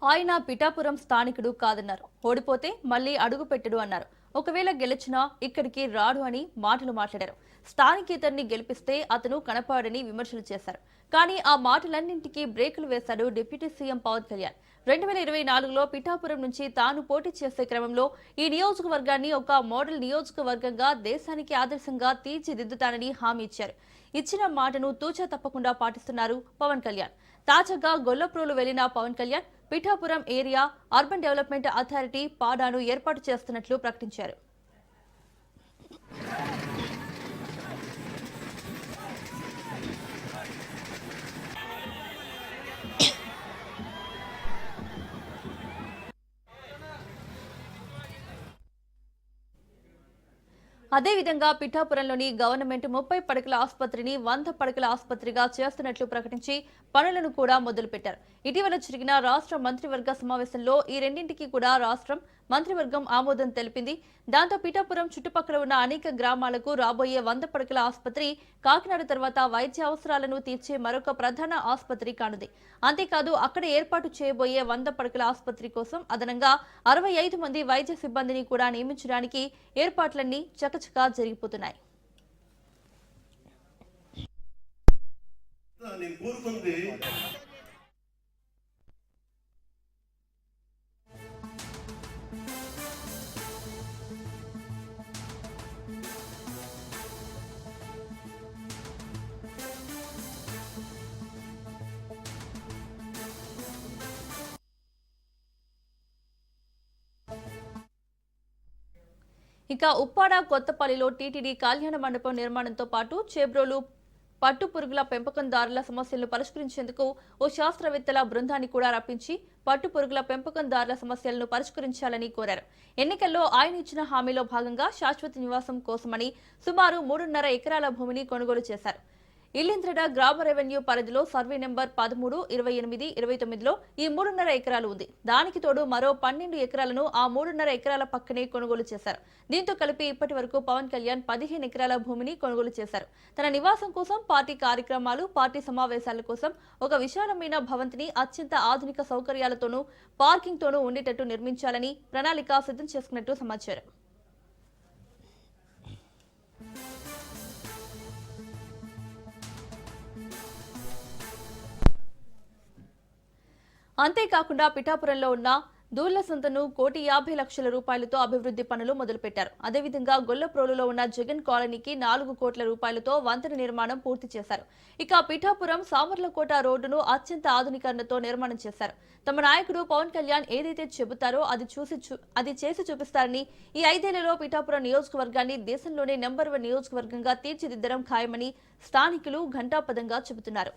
ఆయన పిఠాపురం స్థానికుడు కాదన్నారు. ఓడిపోతే మళ్లీ అడుగుపెట్టడు అన్నారు. ఒకవేళ గెలిచినా ఇక్కడికి రాడు అని మాటలు మాట్లాడారు. స్థానికేతర్ని గెలిపిస్తే అతను కనపడని విమర్శలు చేశారు. కానీ ఆ మాటలన్నింటికీ బ్రేకులు వేశాడు డిప్యూటీ సీఎం పవన్ కళ్యాణ్. 2024లో పిఠాపురం నుంచి తాను పోటీ చేసే క్రమంలో ఈ నియోజకవర్గాన్ని ఒక మోడల్ నియోజకవర్గంగా దేశానికి ఆదర్శంగా తీర్చిదిద్దుతానని హామీ ఇచ్చారు. ఇచ్చిన మాటను తూచా తప్పకుండా పాటిస్తున్నారు పవన్ కళ్యాణ్. తాజాగా గొల్లప్రోలు వెళ్లిన Pawan Kalyan Pithapuram area urban development authority పాడాను ఏర్పాటు చేస్తున్నట్లు ప్రకటించారు. అదేవిధంగా పిఠాపురంలోని గవర్నమెంట్ 30 పడకల ఆసుపత్రిని 100 పడకల ఆసుపత్రిగా చేస్తున్నట్లు ప్రకటించి పనులను కూడా మొదలుపెట్టారు. ఇటీవల జరిగిన రాష్ట్ర మంత్రివర్గ సమావేశంలో ఈ రెండింటికి కూడా రాష్ట్రం మంత్రివర్గం ఆమోదం తెలిపింది. దాంతో పిఠాపురం చుట్టుపక్కల ఉన్న అనేక గ్రామాలకు రాబోయే 100 పడకల ఆసుపత్రి కాకినాడ తర్వాత వైద్య అవసరాలను తీర్చే మరొక ప్రధాన ఆసుపత్రి కానుంది. అంతేకాదు అక్కడ ఏర్పాటు చేయబోయే 100 పడకల ఆసుపత్రి కోసం అదనంగా 65 మంది వైద్య సిబ్బందిని కూడా నియమించడానికి ఏర్పాట్లన్నీ చకచకా జరిగిపోతున్నాయి. ఇక ఉప్పాడ కొత్తపల్లిలో టీటీడీ కళ్యాణ మండపం నిర్మాణంతో పాటు చేబ్రోలు పట్టు పురుగుల పెంపకందారుల సమస్యలను పరిష్కరించేందుకు ఓ శాస్త్రవేత్తల బృందాన్ని కూడా రప్పించి పట్టు పురుగుల పెంపకందారుల సమస్యలను పరిష్కరించాలని కోరారు. ఎన్నికల్లో ఆయన ఇచ్చిన హామీలో భాగంగా శాశ్వత నివాసం కోసమని సుమారు 3.5 ఎకరాల భూమిని కొనుగోలు చేశారు. ఇల్లింద్రడ గ్రామ రెవెన్యూ పరిధిలో సర్వే నెంబర్ 13, 28, 29లో ఈ 3.5 ఎకరాలు ఉంది. దానికి తోడు మరో 12 ఎకరాలను ఆ 3.5 ఎకరాల పక్కనే కొనుగోలు చేశారు. దీంతో కలిపి ఇప్పటి వరకు పవన్ కళ్యాణ్ 15 ఎకరాల భూమిని కొనుగోలు చేశారు. తన నివాసం కోసం, పార్టీ కార్యక్రమాలు, పార్టీ సమావేశాల కోసం ఒక విశాలమైన భవంతిని అత్యంత ఆధునిక సౌకర్యాలతోనూ పార్కింగ్ తోనూ ఉండేటట్టు నిర్మించాలని ప్రణాళిక సిద్ధం చేసుకున్నట్టు సమాచారం. అంతేకాకుండా పిఠాపురంలో ఉన్న దూళ్లసంతను 1,50,00,000 రూపాయలతో అభివృద్ధి పనులు మొదలుపెట్టారు. అదేవిధంగా గొల్లప్రోలులో ఉన్న జగన్ కాలనీకి 4 కోట్ల రూపాయలతో వంతెన నిర్మాణం పూర్తి చేశారు. ఇక పిఠాపురం సామర్లకోట రోడ్డును అత్యంత ఆధునీకరణతో నిర్మాణం చేశారు. తమ నాయకుడు పవన్ కళ్యాణ్ ఏదైతే చెబుతారో అది చేసి చూపిస్తారని, ఈ 5 ఏళ్లలో పిఠాపురం నియోజకవర్గాన్ని దేశంలోనే నెంబర్ 1 నియోజకవర్గంగా తీర్చిదిద్దడం ఖాయమని స్థానికులు ఘంటాపథంగా చెబుతున్నారు.